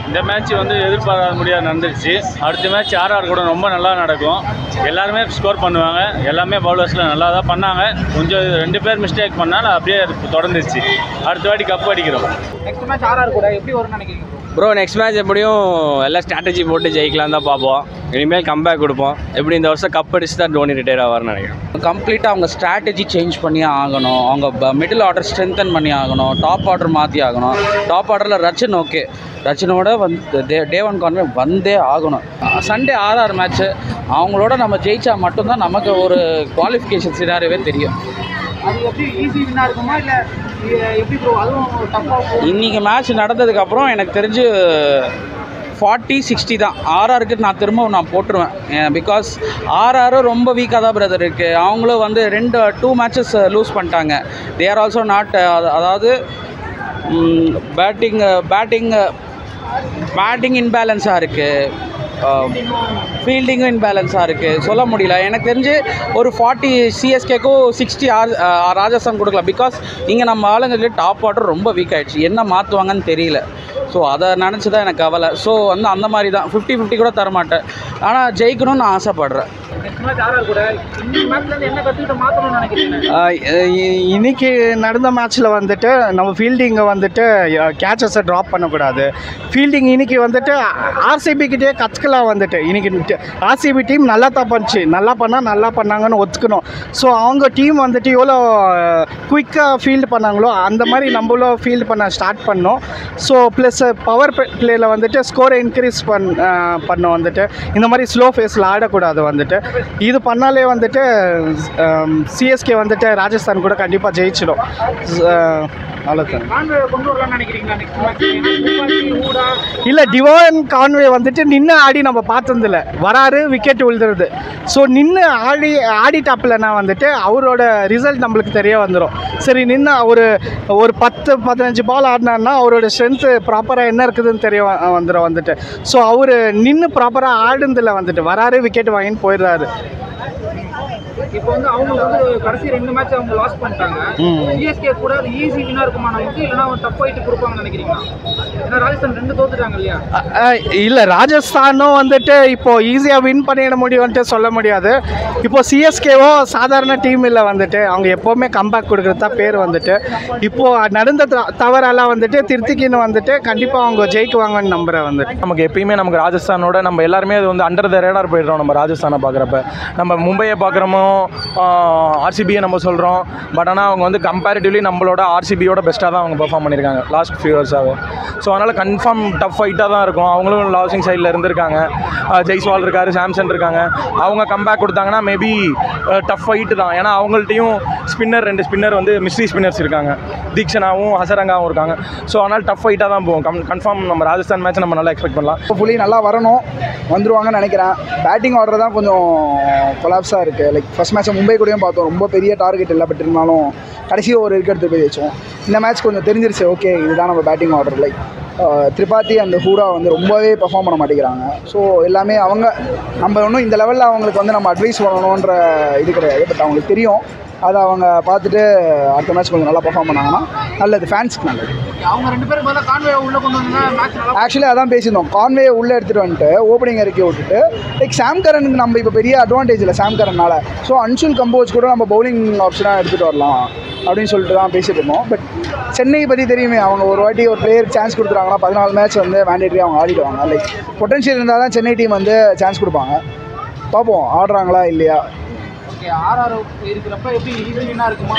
இந்த மேட்ச் வந்து எதிர்பாராத முடியாது நடந்துருச்சு. அடுத்த மேட்ச் ஆர்ஆர் கூட ரொம்ப நல்லா நடக்கும். எல்லாருமே ஸ்கோர் பண்ணுவாங்க. எல்லாமே பவுலர்ஸில் நல்லா தான் பண்ணாங்க. கொஞ்சம் 2 பேர் மிஸ்டேக் பண்ணாலும் அப்படியே தொடர்ந்துச்சு. அடுத்த வாட்டி கப் அடிக்கிறோம். நெக்ஸ்ட் மேட்ச் ஆர்ஆர் கூட எப்படி வரும்னு நினைக்கிறீங்க ப்ரோ? நெக்ஸ்ட் மேட்ச் எப்படியும் எல்லாம் ஸ்ட்ராட்டஜி போட்டு ஜெயிக்கலாம் தான் பார்ப்போம். இனிமேல் கம்பேக் கொடுப்போம். எப்படி இந்த வருஷம் கப் அடிச்சு தான் தோனி ரிட்டையர் ஆவார்னு நினைக்கிறேன். கம்ப்ளீட்டாக அவங்க ஸ்ட்ராட்டஜி சேஞ்ச் பண்ணி ஆகணும். அவங்க மிடில் ஆர்டர் ஸ்ட்ரென்தன் பண்ணி ஆகணும். டாப் ஆர்டர் மாற்றி ஆகணும். டாப் ஆர்டரில் ரச்சன் ஓகே, ரச்சனோட வந்து டேவன் கான்வே வந்தே ஆகணும். சண்டே ஆர்ஆர் மேட்ச்சு அவங்களோட நம்ம ஜெயிச்சா மட்டும்தான் நமக்கு ஒரு குவாலிஃபிகேஷன் சினாரியோவே தெரியும். அது எப்படி ஈஸி வின்னா இருக்குமா இல்லை எப்படி ப்ரோ? அதுவும் டஃப்பாக இன்றைக்கி மேட்ச் நடந்ததுக்கப்புறம் எனக்கு தெரிஞ்சு 40-60 தான் ஆர்ஆருக்கு நான் திரும்ப போட்டுருவேன். பிகாஸ் ஆர்ஆரும் ரொம்ப வீக்காக தான் பிரதர் இருக்குது. அவங்களும் வந்து 2 மேட்சஸ் லூஸ் பண்ணிட்டாங்க. தே ஆர் ஆல்சோ நாட், அதாவது பேட்டிங் இன்பேலன்ஸாக இருக்குது, ஃபீல்டிங்கும் இன்பேலன்ஸாக இருக்குது. சொல்ல முடியல. எனக்கு தெரிஞ்சு ஒரு 40 சிஎஸ்கேக்கும் 60 ராஜஸ்தான் கொடுக்கலாம். பிகாஸ் இங்கே நம்ம ஆளுங்களுக்கு டாப் ஆர்டர் ரொம்ப வீக் ஆகிடுச்சு. என்ன மாற்றுவாங்கன்னு தெரியல. ஸோ அதை நினச்சி தான் எனக்கு கவலை. ஸோ வந்து அந்த மாதிரி தான் 50-50 கூட தரமாட்டேன். ஆனால் ஜெயிக்கணும்னு நான் ஆசைப்பட்றேன். இன்னைக்கு நடந்த மேட்ச்சில் வந்துட்டு நம்ம ஃபீல்டிங்கை வந்துட்டு கேச்சஸை ட்ராப் பண்ணக்கூடாது. ஃபீல்டிங் இன்னைக்கு வந்துட்டு ஆர்சிபிக்கிட்டே கற்றுக்கலாம். வந்துட்டு இன்னைக்கு ஆர்சிபி டீம் நல்லா தான் பண்ணிச்சு. நல்லா பண்ணாங்கன்னு ஒத்துக்கணும். ஸோ அவங்க டீம் வந்துட்டு எவ்வளோ குயிக்காக ஃபீல்டு பண்ணாங்களோ அந்த மாதிரி நம்மளும் ஃபீல்டு பண்ண ஸ்டார்ட் பண்ணோம். ஸோ ப்ளஸ் பவர் பிளேயில் வந்துட்டு ஸ்கோரை இன்க்ரீஸ் பண்ணோம். வந்துட்டு இந்த மாதிரி ஸ்லோ ஃபேஸில் ஆடக்கூடாது. வந்துட்டு இது பண்ணாலே வந்துட்டு சிஎஸ்கே வந்துட்டு ராஜஸ்தான் கூட கண்டிப்பாக ஜெயிச்சிடும். இல்லை, டிவான் கான்வே வந்துட்டு நின்று ஆடி நம்ம பார்த்ததில்ல. வராரு, விக்கெட் விழுதுறது. ஸோ நின்று ஆடிட்டாப்பில்னா வந்துட்டு அவரோட ரிசல்ட் நம்மளுக்கு தெரிய வந்துடும். சரி, நின்று ஒரு 10-15 பால் ஆடினார்னா அவரோட ஸ்ட்ரென்த்து ப்ராப்பராக என்ன இருக்குதுன்னு தெரிய வந்துடும். வந்துட்டு ஸோ அவர் நின்று ப்ராப்பராக ஆடுனதில் வந்துட்டு வராரு, விக்கெட் வாங்கின்னு போயிடுறாரு. இப்போ வந்து அவங்க வந்து கடைசி 2 மேட்ச் அவங்க லாஸ் பண்ணிட்டாங்க. சிஎஸ்கே கூட அது ஈஸி வின்னா இருக்குமா நமக்கு, இல்லைனா அவங்க டஃப் ஆகிட்டு கொடுப்பாங்கன்னு நினைக்கிறீங்களா? ஏன்னா ராஜஸ்தான் 2 தோத்துட்டாங்க இல்லையா? இல்லை, ராஜஸ்தானும் வந்துட்டு இப்போது ஈஸியாக வின் பண்ணிட முடியும்ன்ட்டு சொல்ல முடியாது. இப்போது சிஎஸ்கேவோ சாதாரண டீம் இல்லை. வந்துட்டு அவங்க எப்போவுமே கம்பேக் கொடுக்குறது தான் பேர். வந்துட்டு இப்போது நடந்த தவறெல்லாம் வந்துட்டு திருத்திக்கின்னு வந்துட்டு கண்டிப்பாக அவங்க ஜெயிக்குவாங்கன்னு நம்புகிறேன். வந்துட்டு நமக்கு எப்பயுமே நமக்கு ராஜஸ்தானோட நம்ம எல்லாருமே அது வந்து அண்டர் த ரேடார் போயிடுறோம். நம்ம ராஜஸ்தானை பார்க்குறப்ப நம்ம மும்பையை பார்க்குறோமோ, ஆர்சிபியை நம்ம சொல்கிறோம். பட் ஆனால் அவங்க வந்து கம்பேரிட்டிவ்லி நம்மளோட ஆர்சிபியோட பெஸ்ட்டாக தான் அவங்க பெர்ஃபார்ம் பண்ணியிருக்காங்க லாஸ்ட் ஃபியூ இயர்ஸாகவே. ஸோ அதனால் கன்ஃபார்ம் டஃப் ஃபைட்டாக தான் இருக்கும். அவங்களும் லாசிங் சைடில் இருந்திருக்காங்க. ஜெய்ஸ்வால் இருக்கார், சாம்சன் இருக்காங்க. அவங்க கம்பேக் கொடுத்தாங்கன்னா மேபி டஃப் ஃபைட்டு தான். ஏன்னா அவங்கள்ட்டையும் 2 ஸ்பின்னர் வந்து மிஸ்ட்ரி ஸ்பின்னர்ஸ் இருக்காங்க. தீக்ஷனாவும் ஹசரங்காவும் இருக்காங்க. ஸோ அதனால் டஃப் ஃபைட்டாக தான் போகும். கன்ஃபார்ம் நம்ம ராஜஸ்தான் மேட்ச் நம்ம நல்லா எக்ஸ்பெக்ட் பண்ணலாம். ஃபுல்லி நல்லா வரணும், வந்துருவாங்கன்னு நினைக்கிறேன். பேட்டிங் ஆர்டர் தான் கொஞ்சம் கொலாப்ஸாக இருக்குது. லைக் ஃபர்ஸ்ட் மேட்ச்சை மும்பை கூடயும் பார்த்தோம், ரொம்ப பெரிய டார்கெட் இல்லை. பட் இருந்தாலும் கடைசியாக ஒரு விக்கெட் போய் வச்சோம். இந்த மேட்ச் கொஞ்சம் தெரிஞ்சிருச்சு, ஓகே இதுதான் நம்ம பேட்டிங் ஆர்டர். லைக் திரிபாதி அந்த ஹூடா வந்து ரொம்பவே பெர்ஃபார்ம் பண்ண மாட்டேங்கிறாங்க. ஸோ எல்லாமே அவங்க நம்ம ஒன்றும் இந்த லெவலில் அவங்களுக்கு வந்து நம்ம அட்வைஸ் பண்ணணுன்ற இது கிடையாது. பட் அவங்களுக்கு தெரியும். அதை அவங்க பார்த்துட்டு அடுத்த மேட்ச் கொஞ்சம் நல்லா பெர்ஃபார்ம் பண்ணாங்கன்னா நல்லது, ஃபேன்ஸ்க்கு நல்லது. அவங்க 2 பேரும் பதிலாக கான்வே உள்ளே கொண்டு வந்தாங்க மேட்ச் நல்லா. ஆக்சுவலி அதான் பேசியிருந்தோம். கான்வே உள்ளே எடுத்துகிட்டு வந்துட்டு ஓப்பனிங் இறக்கி விட்டுட்டு லைக் சாம் கரனுக்கு நம்ம இப்போ பெரிய அட்வான்டேஜ் இல்லை சாம் கரனால். ஸோ அன்சுல் கம்போஸ் கூட நம்ம பவுலிங் ஆப்ஷனாக எடுத்துகிட்டு வரலாம் அப்படின்னு சொல்லிட்டு தான் பேசிகிட்டு இருந்தோம். பட் சென்னை பற்றி தெரியுமே, அவங்க ஒரு வாட்டி ஒரு பிளேயர் சான்ஸ் கொடுத்துறாங்கன்னா 14 மேட்ச் வந்து மேண்டேட்டரி அவங்க ஆடிடுவாங்க. லைக் பொட்டன்ஷியல் இருந்தால் தான் சென்னை டீம் வந்து சான்ஸ் கொடுப்பாங்க. பார்ப்போம் ஆடுறாங்களா இல்லையா. ஆர்ஆர் இருக்கிறப்ப எப்படி ஈஸி வின்னா இருக்குமா?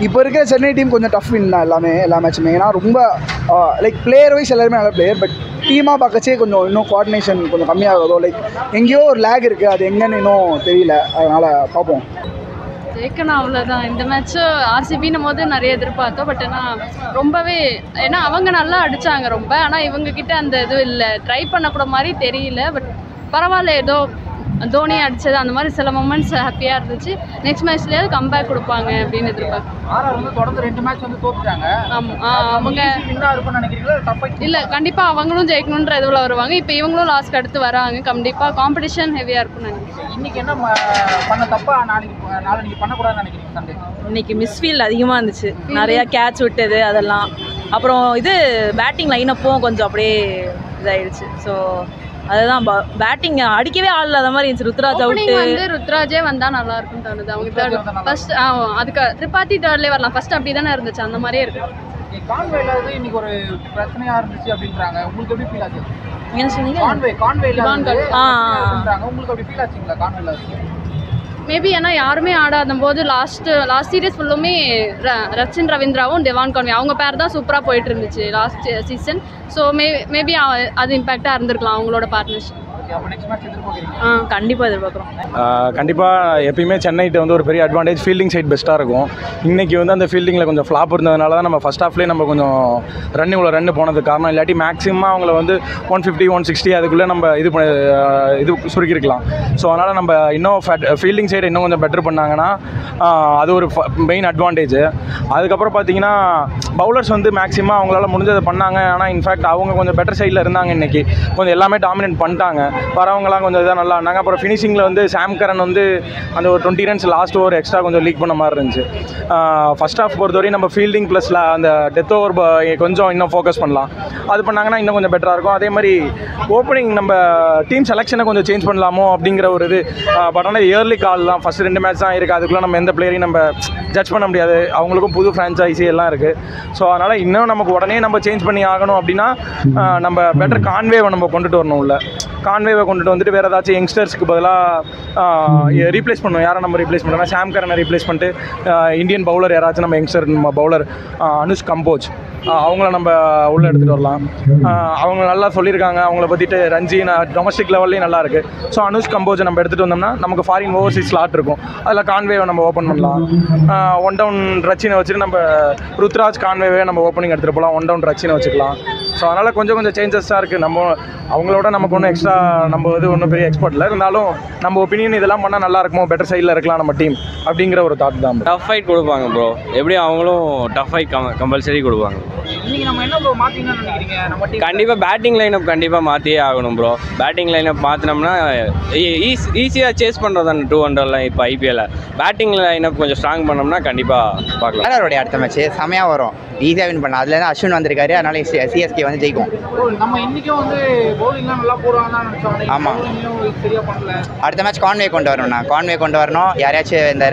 இப்போ இருக்க சென்னை டீம் கொஞ்சம் டஃப் வின் தான் எல்லா மேட்சுமே. ஏன்னா ரொம்ப லைக் பிளேயர் வைஸ் எல்லாருமே நல்ல பிளேயர். பட் டீமாக பார்க்கச்சே கொஞ்சம் இன்னும் கோஆர்டினேஷன் கொஞ்சம் கம்மியாகுதோ, லைக் எங்கேயோ ஒரு லேக் இருக்குது. அது எங்கன்னு இன்னும் தெரியல. அதனால் பார்ப்போம். ஜெயிக்கணும் அவ்வளோதான். இந்த மேட்ச்சு ஆர்சிபின்னும் போது நிறைய எதிர்பார்த்தோம். பட் ஆனால் ரொம்பவே, ஏன்னா அவங்க நல்லா அடித்தாங்க ரொம்ப. ஆனால் இவங்கக்கிட்ட அந்த இது இல்லை, ட்ரை பண்ணக்கூட மாதிரி தெரியல. பட் பரவாயில்ல, ஏதோ தோனி அடித்தது அந்த மாதிரி சில மொமெண்ட்ஸ் ஹாப்பியாக இருந்துச்சு. நெக்ஸ்ட் மேட்ச்லேயாவது கம்பேக் கொடுப்பாங்க அப்படின்னு எதிர்பார்க்குறேன். ஆர்ஆர் வந்து தொடர்ந்து 2 மேட்ச் வந்து தோத்துட்டாங்க. அவங்க வின்னா இருக்கும்னு நினைக்கிறீங்களா? டஃப் இல்லை, கண்டிப்பாக அவங்களும் ஜெயிக்கணுன்ற இதுவில் வருவாங்க. இப்போ இவங்களும் லாஸ்ட் அடுத்து வராங்க. கண்டிப்பாக காம்படிஷன் ஹெவியாக இருக்கும்னு நினைக்கிறேன். இன்னைக்கு என்ன பண்ண தப்பா நாளைக்கு பண்ணக்கூடாதுன்னு நினைக்கிறீங்க? சண்டே இன்னைக்கு மிஸ்ஃபீல்ட் அதிகமாக இருந்துச்சு. நிறையா கேட்ச் விட்டது அதெல்லாம். அப்புறம் இது பேட்டிங் லைனப்பும் கொஞ்சம் அப்படியே இதாயிடுச்சு. ஸோ அதுதான் பேட்டிங் அடிக்கவே ஆள் இல்லாத மாதிரி இருந்துச்சு. ருத்ராஜ் அவுட்டு வந்து ருத்ராஜே வந்தா நல்லா இருக்கும்னு தோணுது. அவங்க தேர்ட் ஃபர்ஸ்ட் அதுக்கு திரிபாதி தேர்ட்லேயே வரலாம். ஃபர்ஸ்ட் அப்படி தானே இருந்துச்சு, அந்த மாதிரியே இருக்கு. கான்வே இல்லாதது இன்னைக்கு ஒரு பிரச்சனையா இருந்துச்சு அப்படின்றாங்க. உங்களுக்கு எப்படி ஃபீல் ஆச்சு? என்ன சொன்னீங்க? கான்வே இல்லாதது உங்களுக்கு அப்படி ஃபீல் ஆச்சுங்களா? கான்வே இல்லாதது மேபி ஏன்னா யாருமே ஆடாத போது லாஸ்ட் சீரீஸ் ஃபுல்லுமே ரச்சின் ரவீந்திராவும் டெவான் கான்வே அவங்க பேர் தான் சூப்பராக போயிட்டு இருந்துச்சு லாஸ்ட் சீசன். ஸோ மேபி அது இம்பேக்டாக இருந்திருக்கலாம் அவங்களோட பார்ட்னர்ஷிப். கண்டிப்பாக எதிர்பார்க்குறோம். கண்டிப்பாக எப்பயுமே சென்னைட்டு வந்து ஒரு பெரிய அட்வான்டேஜ் ஃபீல்டிங் சைட் பெஸ்ட்டாக இருக்கும். இன்றைக்கி வந்து அந்த ஃபீல்டிங்கில் கொஞ்சம் ஃப்ளாப் இருந்ததுனால தான் நம்ம ஃபஸ்ட் ஹாஃப்லேயே நம்ம கொஞ்சம் இவ்வளோ ரன்னு போனதுக்கு காரணம். இல்லாட்டி மேக்ஸிமம் அவங்கள வந்து 150 160 அதுக்குள்ளே நம்ம இது சுருக்கிருக்கலாம். ஸோ அதனால் நம்ம இன்னும் ஃபீல்டிங் சைடு இன்னும் கொஞ்சம் பெட்டர் பண்ணாங்கன்னா அது ஒரு மெயின் அட்வான்டேஜ். அதுக்கப்புறம் பார்த்தீங்கன்னா பவுலர்ஸ் வந்து மேக்ஸிமம் அவங்களால முடிஞ்சதை பண்ணாங்க. ஆனால் இன்ஃபேக்ட் அவங்க கொஞ்சம் பெட்டர் சைடில் இருந்தாங்க. இன்றைக்கி கொஞ்சம் எல்லாமே டாமினேட் பண்ணிட்டாங்க. வரவங்களாம் கொஞ்சம் இதாக நல்லா இருந்தாங்க. அப்புறம் ஃபினிஷிங்கில் வந்து சாம் கரன் வந்து அந்த ஒரு 20 ரன்ஸ் லாஸ்ட் ஓவர் எக்ஸ்ட்ரா கொஞ்சம் லீக் பண்ண மாதிரி இருந்துச்சு. ஃபர்ஸ்ட் ஹாஃப் பொறுத்தவரையும் நம்ம ஃபீல்டிங் ப்ளஸ் அந்த டெத் ஓவர் கொஞ்சம் இன்னும் ஃபோக்கஸ் பண்ணலாம். அது பண்ணாங்கன்னா இன்னும் கொஞ்சம் பெட்டராக இருக்கும். அதே மாதிரி ஓப்பனிங் நம்ம டீம் செலெக்ஷனை கொஞ்சம் சேஞ்ச் பண்ணலாமோ அப்படிங்கிற ஒரு இது. பட் ஆனால் இயர்லி கால் தான், ஃபஸ்ட் 2 மேட்ச் தான் இருக்குது. அதுக்குள்ளே நம்ம எந்த பிளேயரையும் நம்ம ஜட்ஜ் பண்ண முடியாது. அவங்களுக்கும் புது ஃப்ரான்ச்சைஸி எல்லாம் இருக்குது. ஸோ அதனால் இன்னும் நமக்கு உடனே நம்ம சேஞ்ச் பண்ணி ஆகணும் அப்படின்னா நம்ம பெட்டர் கான்வேவை நம்ம கொண்டுட்டு வரணும். உள்ள கான்வேவை கொண்டுட்டு வந்துட்டு வேறு ஏதாச்சும் யங்ஸ்டர்ஸ்க்கு பதிலாக ரீப்ளேஸ் பண்ணுவோம். யாரை நம்ம ரீப்ளேஸ் பண்ணுறோம்னா சாம் கரனை ரீப்ளேஸ் பண்ணிட்டு இந்தியன் பவுலர் யாராச்சும் நம்ம யங்ஸ்டர் பவுலர் அனுஷ் கம்போஜ் அவங்கள நம்ம உள்ளே எடுத்துகிட்டு வரலாம். அவங்க நல்லா சொல்லியிருக்காங்க. அவங்கள பற்றிட்டு ரஞ்சி டொமஸ்டிக் லெவல்லையும் நல்லா இருக்குது. ஸோ அனுஷ் கம்போஜை நம்ம எடுத்துகிட்டு வந்தோம்னா நமக்கு ஃபாரின் ஓவர்சீஸ் ஸ்லாட் இருக்கும். அதில் கான்வேவை நம்ம ஓப்பன் பண்ணலாம். 1 டவுன் ரச்சினை வச்சுட்டு நம்ம ருத்ராஜ் கான்வேவே நம்ம ஓப்பனிங் எடுத்துகிட்டு போகலாம். 1 டவுன் ரச்சினை வச்சுக்கலாம். ஸோ அதனால் கொஞ்சம் சேஞ்சஸாக இருக்குது. நம்ம அவங்களோட நமக்கு ஒன்றும் எக்ஸ்ட்ரா நம்ம இது ஒன்றும் பெரிய எக்ஸ்பர்ட் இல்லை. இருந்தாலும் நம்ம ஒப்பீனியன் இதெல்லாம் பண்ணால் நல்லா இருக்குமோ, பெட்டர் சைடில் இருக்கலாம் நம்ம டீம் அப்படிங்கிற ஒரு தாட் தான். டஃப் ஃபைட் கொடுப்பாங்க ப்ரோ. எப்படி அவங்களும் டஃப் ஃபைட் கம்பல்சரி கொடுப்பாங்க. இன்னைக்கு நம்ம என்ன ப்ரோ மாற்றிங்கன்னு நினைக்கிறீங்க? நம்ம டீம் கண்டிப்பாக பேட்டிங் லைனப் கண்டிப்பாக மாற்றியே ஆகணும் ப்ரோ. பேட்டிங் லைனப் மாற்றினோம்னா ஈஸியாக சேஸ் பண்ணுறது அந்த 200லாம். இப்போ ஐபிஎல்ல பேட்டிங் லைனப் கொஞ்சம் ஸ்ட்ராங் பண்ணோம்னா கண்டிப்பாக பார்க்கலாம். அவருடைய அடுத்த மேட்ச் செமையாக வரும், ஈஸியாக வின் பண்ணலாம். அதுலேருந்து அஸ்வின் வந்திருக்காரு, அதனால சிஎஸ்கே வந்து ஜெயிக்கும். நம்ம இன்னைக்கும் வந்து பவுலிங்லாம் நல்லா போடுவாங்கன்னு நினச்சோம். ஆமாம், சரியாக பண்ணல. அடுத்த மேட்ச் கான்வே கொண்டு வரணும். யாரையாச்சும் இந்த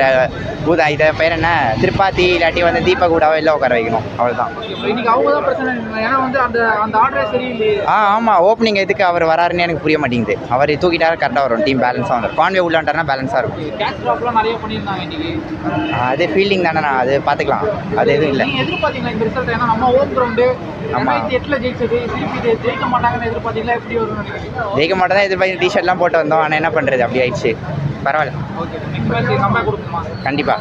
இதை பேர் என்ன திரிபாதி இல்லாட்டி வந்து தீபக் கூடாவோ இல்லை உட்கார வைக்கணும். அவ்வளோதான். இன்னைக்கு அவங்க தான் பிரச்சனை. ஏன்னா வந்து அந்த ஆர்டரே சரியில்லை. ஆமாம், ஓப்பனிங் எதுக்கு அவர் வராருன்னு எனக்கு புரிய மாட்டேங்குது. அவர் தூக்கிட்டாரு கரெக்டாக வரும், டீம் பேலன்ஸாக வந்துடும். கான்வே உள்ளாண்டாருன்னா பேலன்ஸாக இருக்கும். கேட்ச் ட்ராப்லாம் நிறைய பண்ணியிருந்தாங்க இன்னைக்கு. அது ஃபீல்டிங் தானே, அது பார்த்துக்கலாம். அது எதுவும் இல்லை. எதிர்பார்த்தீங்களா இந்த ரிசல்ட்? ஏன்னா நம்ம ஹோம் கிரவுண்டு 2008 ஜெயிச்சது, திருப்பி ஜெயிக்க மாட்டாங்கன்னு எதிர்பார்த்தீங்களா? எப்படி வரும்னு நினைக்கிறீங்க? ஜெயிக்க மாட்டேன் தான் எதிர்பார்த்து டிஷர்ட்லாம் போட்டு வந்தோம். ஆனால் என்ன பண்ணுறது, அப்படி ஆயிடுச்சு. பரவாயில்ல, ஓகே. நெக்ஸ்ட் மேட்ச் கம்பேக் கொடுக்குமா? கண்டிப்பாக.